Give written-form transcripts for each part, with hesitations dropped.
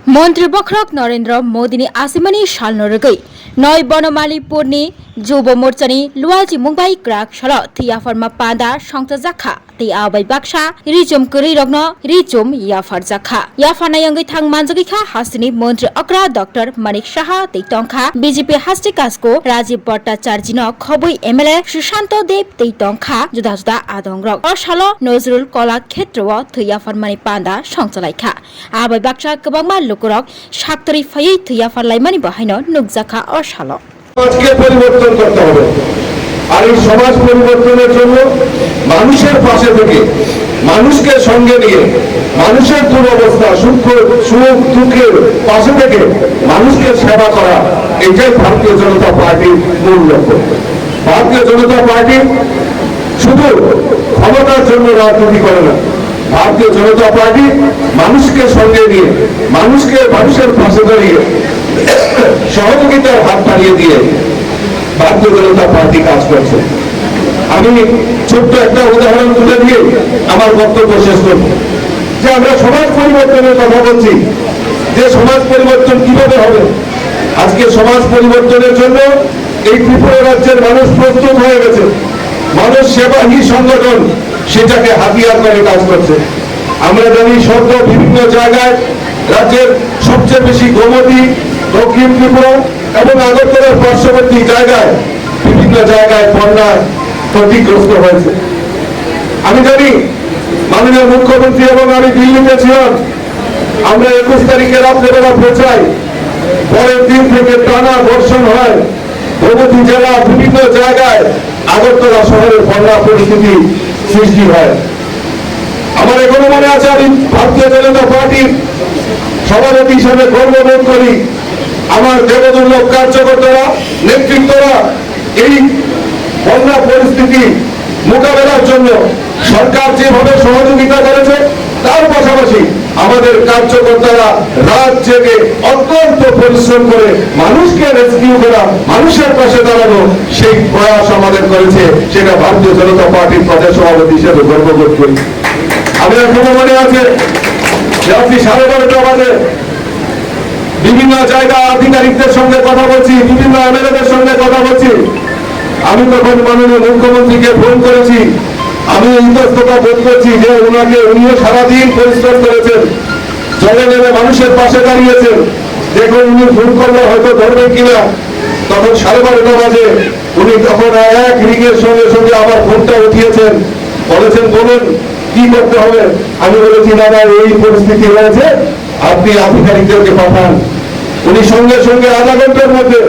मन्त्री बखरक नरेन्द्र मोदीनी आसिमनी सालनरगै नय बनमालीपुरनी जुब मोर्चानी लुवाजी मुंबाई क्राक सल थियाफरमा पादा संसा जाखा ते आबाई बाक्सा रिजुम करी रग्न रिजुम याफर जाखा याफाना यंगै थांग मानजगैखा हासिनी मन्त्री अक्रा डाक्टर मानिक शाह ते टंखा बीजेपी हास्टिकासको राजीव भट्टाचार्यजिन खबै एमएलए सुशान्त देव ते टंखा जुदा जुदा आदंग्रक असल नजरुल कला क्षेत्र व थियाफरमानि पादा संचलाइखा आबाई बाक्सा गोबांमा लोकरक साक्तरि फयै थियाफरलाइमानि बहायनो नुकजाखा असल আজকে পরিবর্তন করতে হবে আর এই সমাজ পরিবর্তনের জন্য মানুষের পাশে থেকে মানুষকে সঙ্গে নিয়ে মানুষের দুরবস্থা সুখ দুঃখের পাশে থেকে মানুষকে সেবা করা এটাই ভারতীয় জনতা পার্টির মূল লক্ষ্য। ভারতীয় জনতা পার্টি শুধু ক্ষমতার জন্য রাজনীতি করে না, ভারতীয় জনতা পার্টি মানুষকে সঙ্গে নিয়ে মানুষের পাশে দাঁড়িয়ে সহযোগিতার হাত বাড়িয়ে দিয়ে ভারতীয় জনতা পার্টি কাজ করছে। আমি ছোট্ট একটা উদাহরণ তুলে দিয়ে আমার বক্তব্য শেষ করব যে আমরা সমাজ পরিবর্তনের কথা বলছি, যে সমাজ পরিবর্তন কিভাবে হবে। আজকে সমাজ পরিবর্তনের জন্য এই ত্রিপুরা রাজ্যের মানুষ প্রস্তুত হয়ে গেছে। মানুষ সেবাহী সংগঠন সেটাকে হাতিয়ার করে কাজ করছে। আমরা জানি সরকার বিভিন্ন জায়গায় রাজ্যের সবচেয়ে বেশি গোমতী, দক্ষিণ ত্রিপুরা এবং আগরতলার পার্শ্ববর্তী জায়গায় বিভিন্ন জায়গায় বন্যায় ক্ষতিগ্রস্ত হয়েছে। আমি জানি মাননীয় মুখ্যমন্ত্রী এবং আমি দিল্লিতে ছিলাম। আমরা 21 তারিখে রাত্রেবেলা পৌঁছাই, পরের দিন থেকে টানা বর্ষণ হয়। গোমতী জেলা বিভিন্ন জায়গায় আগরতলা শহরের বন্যা পরিস্থিতি সৃষ্টি হয়। আমার এখনো মনে আছে, আমি ভারতীয় জনতা পার্টির সভাপতি হিসেবে গর্ববোধ করি। আমার দেবদুর্লভ কার্যকর্তারা, নেতৃত্বরা এই বন্যা পরিস্থিতি মোকাবেলার জন্য সরকার যেভাবে সহযোগিতা করেছে, তার পাশাপাশি আমাদের কার্যকর্তারা রাত জেগে অত্যন্ত পরিশ্রম করে মানুষকে রেস্কিউ করা, মানুষের পাশে দাঁড়ানো সেই প্রয়াস আমাদের করেছে। সেটা ভারতীয় জনতা পার্টির প্রদেশ সভাপতি হিসেবে গর্ববোধ করি। আমি এখনো মনে আছে রাত্রি 12:30 বাজে বিভিন্ন জায়গা আধিকারিকদের সঙ্গে কথা বলছি, বিভিন্ন এমএলএদের সঙ্গে কথা বলছি। আমি তখন মাননীয় মুখ্যমন্ত্রীকে ফোন করেছি। আমি ইতস্ততা বোধ করছি যে উনিও সারাদিন পরিশ্রম করেছেন, জলে নেমে মানুষের পাশে দাঁড়িয়েছেন। দেখুন উনি ফোন করলে হয়তো ধরবেন কিনা। তখন 12:30 বাজে উনি তখন এক রিংয়ের সঙ্গে সঙ্গে আমার ফোনটা উঠিয়েছেন, বলেছেন বলুন কি করতে হবে। আমি বলেছি দাদা এই পরিস্থিতি হয়েছে, আপনি আধিকারিকদেরকে পাঠান। উনি সঙ্গে সঙ্গে আধা ঘন্টার মধ্যে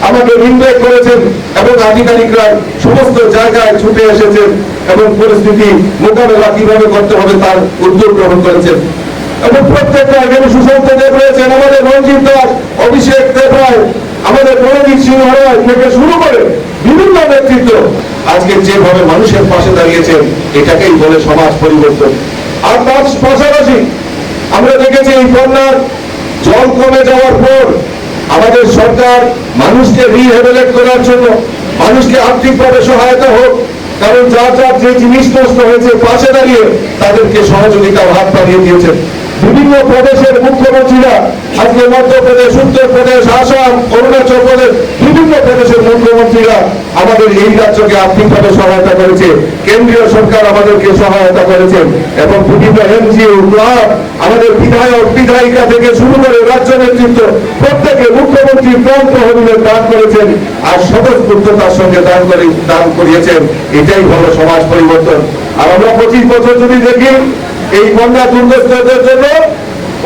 আমাকে রিংব্রেক করেছেন এবং আধিকারিকরা সমস্ত জায়গায় ছুটে এসেছেন এবং পরিস্থিতি মোকাবেলা কিভাবে করতে হবে তার উদ্যোগ গ্রহণ করেছেন। এবং প্রত্যেকটা এখানে সুশান্ত দেব রয়েছেন, আমাদের রঞ্জিত দাস, অভিষেক দেবরায়, আমাদের প্রণজিৎ সিংহ রায় থেকে শুরু করে বিভিন্ন নেতৃত্ব আজকে যেভাবে মানুষের পাশে দাঁড়িয়েছেন, এটাকেই বলে সমাজ পরিবর্তন। আর তার পাশাপাশি আমরা দেখেছি এই বন্যার জল কমে যাওয়ার পর আমাদের সরকার মানুষকে রিহ্যাবিলিটেট করার জন্য মানুষকে আর্থিকভাবে সহায়তা হোক, কারণ যার যে জিনিস নষ্ট হয়েছে পাশে দাঁড়িয়ে তাদেরকে সহযোগিতার হাত বাড়িয়ে দিয়েছেন। বিভিন্ন প্রদেশের মুখ্যমন্ত্রীরা আজকে মধ্যপ্রদেশ, উত্তরপ্রদেশ, আসাম, অরুণাচল প্রদেশ বিভিন্ন প্রদেশের মুখ্যমন্ত্রীরা আমাদের এই রাজ্যকে আর্থিকভাবে সহায়তা করেছে। কেন্দ্রীয় সরকার আমাদেরকে সহায়তা করেছেন এবং বিভিন্ন এনজিও, ক্লাব, আমাদের বিধায়ক বিধায়িকা থেকে শুরু করে রাজ্য নেতৃত্ব প্রত্যেকে মুখ্যমন্ত্রী প্রাণ তহবিলের দান করেছেন আর স্বতঃস্ফূর্ততার সঙ্গে দান করিয়েছেন। এটাই হলো সমাজ পরিবর্তন। আর আমরা 25 বছর যদি দেখি এই বন্যা দুর্গতদের জন্য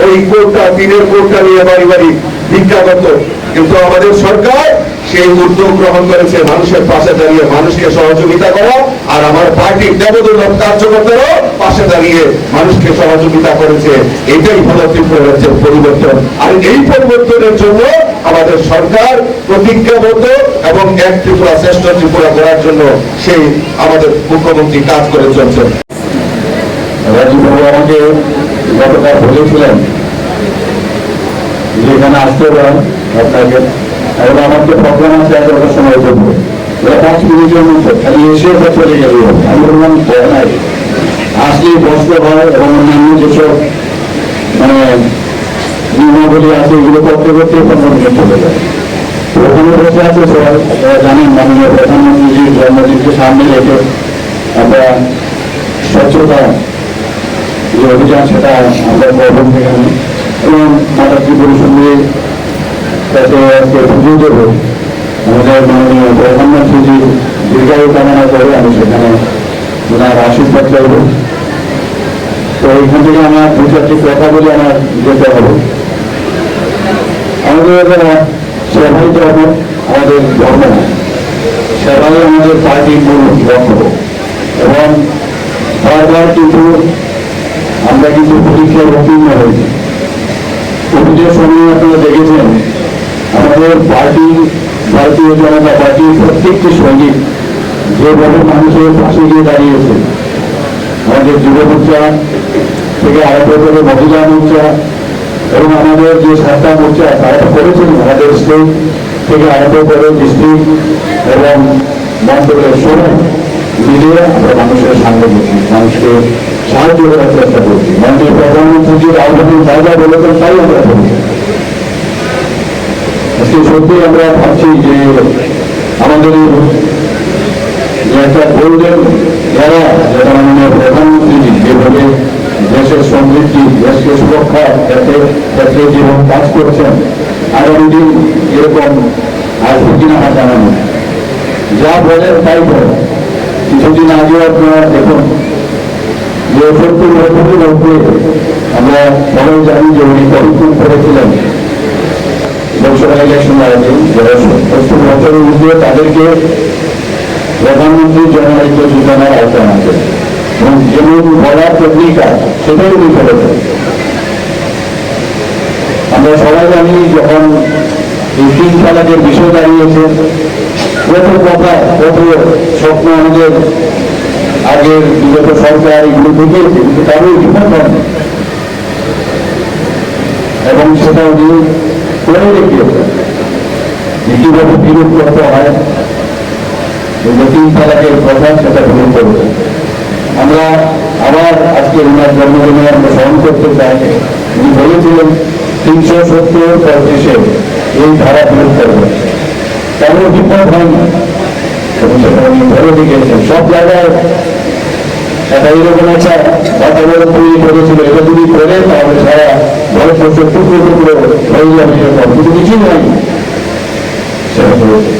ওই কোর্টটা, তীরের কোর্টটা নিয়ে বাড়ি বাড়ি ভিক্ষা করত, কিন্তু আমাদের সরকার সেই উদ্যোগ গ্রহণ করেছে মানুষের পাশে দাঁড়িয়ে মানুষকে সহযোগিতা করা। আর আমার পার্টির দেবদুর্লভ কার্যকর্তারাও পাশে দাঁড়িয়ে মানুষকে সহযোগিতা করেছে। এটাই হলো ত্রিপুরা রাজ্যের পরিবর্তন। আর এই পরিবর্তনের জন্য আমাদের সরকার প্রতিজ্ঞাবদ্ধ এবং এক ত্রিপুরা শ্রেষ্ঠ ত্রিপুরা করার জন্য সেই আমাদের মুখ্যমন্ত্রী কাজ করে চলছেন। রাজীববাবু আমাকে গতকাল বলেছিলেন যে এখানে আসতে পারেন আপনাকে, এবং আমার তো প্রোগ্রাম আছে 11টার সময় করবো, 5 মিনিটের মধ্যে খালি এসে চলে গেল। আমি বললাম নাই, আসলেই বসতে হয় এবং অন্যান্য যেসব মানে নিয়মাবলী আছে, এগুলো করতে করতে 15 মিনিট চলে যায়। ওখানে বসে আছে সবাই, আপনারা জানেন মাননীয় প্রধানমন্ত্রীজির জন্মদিনকে সামনে রেখে আমরা স্বচ্ছতা যে অভিযান সেটা আমরা করবেন সেখানে, এবং মাতাজি পরিষদের কাছে আজকে পুজো দেবো। আমাদের মাননীয় প্রধানমন্ত্রীজির দীর্ঘায়ু কামনা করে আমি সেখানে ওনার আশীর্বাদ চাইব। তো এইখান থেকে আমার 2-4টি কথা বলে আমার যেতে হবে। আমাদের সেবাই ধর্ম আমাদের ধর্ম, সেবাই আমাদের পার্টির মূল লক্ষ্য, এবং বারবার কিন্তু আমরা কিন্তু পরীক্ষায় উত্তীর্ণ হয়েছি। কোভিডের সময় আপনারা দেখেছেন আমাদের পার্টি, ভারতীয় জনতা পার্টির প্রত্যেকটি সৈনিক যেভাবে মানুষের পাশে গিয়ে দাঁড়িয়েছে, আমাদের যুব মোর্চা থেকে আরম্ভ করে মহিলা মোর্চা এবং আমাদের যে 7টা মোর্চা তারা করেছেন, আমাদের স্টেট থেকে আরম্ভ করে ডিস্ট্রিক্ট এবং মন্ডলের সবাই মিলিয়ে আমরা মানুষের সামনে গেছি, মানুষকে সাহায্য করার চেষ্টা করছি। মাননীয় প্রধানমন্ত্রীজির আহ্বানের জায়গা বলেছেন তাই আমরা করি। আজকে সত্যি আমরা ভাবছি যে আমাদের একটা গোল্ডেন এরা, যেটা মাননীয় প্রধানমন্ত্রীজি যেভাবে দেশের সমৃদ্ধি, দেশকে সুরক্ষা ক্ষেত্রে যেভাবে কাজ করছেন, আগামী দিন এরকম আসবে কিনা আমার জানা নেই। যা বলেন তাই বলেন। কিছুদিন আগে আপনারা দেখুন যে 70 বছরের মধ্যে আমরা সবাই জানি যে উনি পরিশ্রম করেছিলেন লোকসভা ইলেকশন আগে, যারা 70 বছরের মধ্যে তাদেরকে প্রধানমন্ত্রী জননায়িত যোজনার আওতায় আনতেন এবং যেমন বলার প্রতিকা সেটাই উনি করেছেন। আমরা সবাই জানি যখন এই 3 তালাকের বিষয় দাঁড়িয়েছে, কত কথা, কত স্বপ্ন আমাদের আগের বিগত সরকার এগুলো দেখিয়েছে, কিন্তু তারও বিফল হয় এবং সেটা উনি করে দেখিয়েছে কিভাবে বিরোধ করতে হয়। 3 তালাকের কথা সেটা বিরোধ করেছে। আমরা আবার আজকে ওনার জন্মদিনে আমরা স্মরণ করতে চাই, উনি বলেছিলেন 370-35-এ এই ধারা বিরোধ করবে, তেমন বিপদ হয়নি এবং সেটা উনি ধরে দিয়েছেন। সব জায়গায় একটা এরকম একটা বাতাবরণ তৈরি করেছিল, এটা যদি করে তাহলে সারা ভারতবর্ষের টুকরো টুকরো হয়ে যাবে, এরকম কিন্তু কিছুই হয়নি। সেটা করেছে।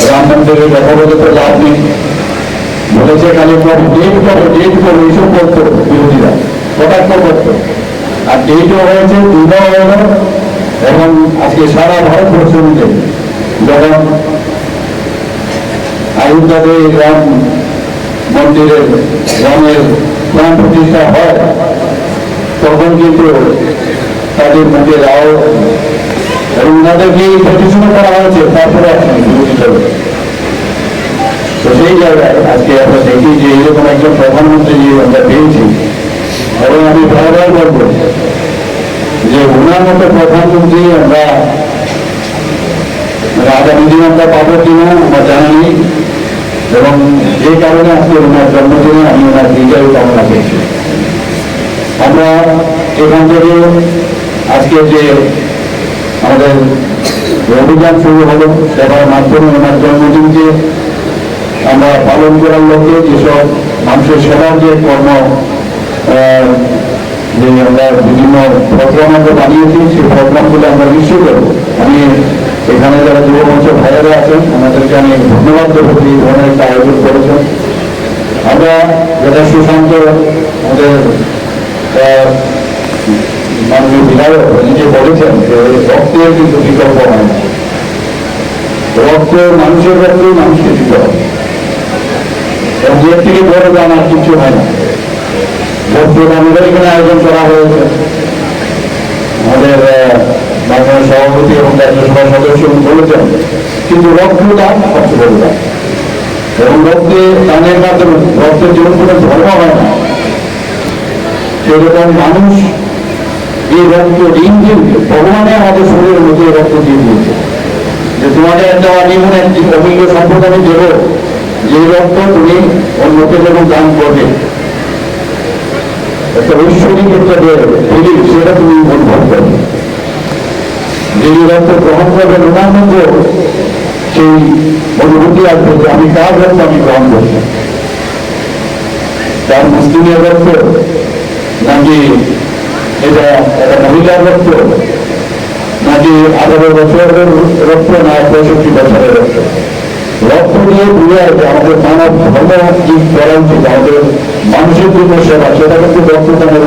রাম মন্দিরের কথা বলে তো লাভ নেই, বলেছে খালি ডেট করো এইসব করতো বিরোধীরা, কটাক্ষ করতো, আর ডেটও হয়েছে, দুটাও হয়ে গেল। এবং আজকে সারা ভারতবর্ষের মধ্যে যখন অযোধ্যাতে রাম মন্দিরের রামের প্রাণ প্রতিষ্ঠা হয়, তখন কিন্তু তাদের মুখে রাও এবং তাদেরকে প্রতিষ্ঠা করা হয়েছে, তারপরে আসেন বিরোধী দল। তো সেই জায়গায় আজকে আমরা দেখি যে এরকম একজন প্রধানমন্ত্রী আমরা পেয়েছি, এবং আমি বারবার বলব যে ওনার মতো প্রধানমন্ত্রী আমরা আগামী দিন আমরা পাবো কিনা আমরা জানি নেই, এবং যে কারণে আজকে ওনার জন্মদিনে আমি ওনার দীর্ঘায়ু কামনা করছি। আমরা এখান থেকে আজকে যে আমাদের অভিযান শুরু হলো, সেবার মাধ্যমে ওনার জন্মদিনকে আমরা পালন করার লক্ষ্যে যেসব মানুষের সেবার যে কর্ম যে আমরা বিভিন্ন প্রোগ্রাম আমরা বানিয়েছি, সেই প্রোগ্রামগুলো আমরা নিশ্চয় করবো। আমি এখানে যারা যুব মঞ্চের ভাইয়েরা আছেন আমাদেরকে আমি ধন্যবাদ দেবো এই ধরনের একটা আয়োজন করেছেন। আমরা যেটা সুশান্ত আমাদের মাননীয় বিধায়ক নিজে বলেছেন যে রক্তের কিন্তু বিকল্প হয় না, রক্ত মানুষের রক্তেই মানুষকে দিতে হবে, এবং এর থেকে বড় দাম আর কিছু হয় না। রক্তদানের এখানে আয়োজন করা হয়েছে, আমাদের মাননীয় সভাপতি এবং রাজ্যসভার সদস্য বলেছেন, কিন্তু রক্তদান সবচেয়ে বড় দান, এবং রক্তে দানের মাধ্যমে রক্তের যেমন কোনো ধর্ম হয় না, সেরকম মানুষ এই রক্ত ঋণ দিয়ে ভগবানে আমাদের শরীরের মধ্যে রক্ত দিয়ে দিয়েছে যে তোমাদের একটা জীবন একটি অমূল্য সম্পদ আমি দেব, যে রক্ত তুমি অন্যকে যখন দান করবে একটা ঐশ্বরিক একটা যে ফিলিং সেটা তুমি অনুভব করো। যিনি রক্ত গ্রহণ করবেন ওনার মধ্যে সেই অনুভূতি আসবে যে আমি কার রক্ত আমি গ্রহণ করছি, তার মুসলিমের রক্ত নাকি এটা একটা মহিলার রক্ত, নাকি 18 বছরের রক্ত, না 65 বছরের রক্ত। রক্ত নিয়ে ঘুরে আসবে আমাদের মানব ধর্ম কি করা উচিত, আমাদের মানুষের জন্য সেবা, সেটা কিন্তু রক্তদানের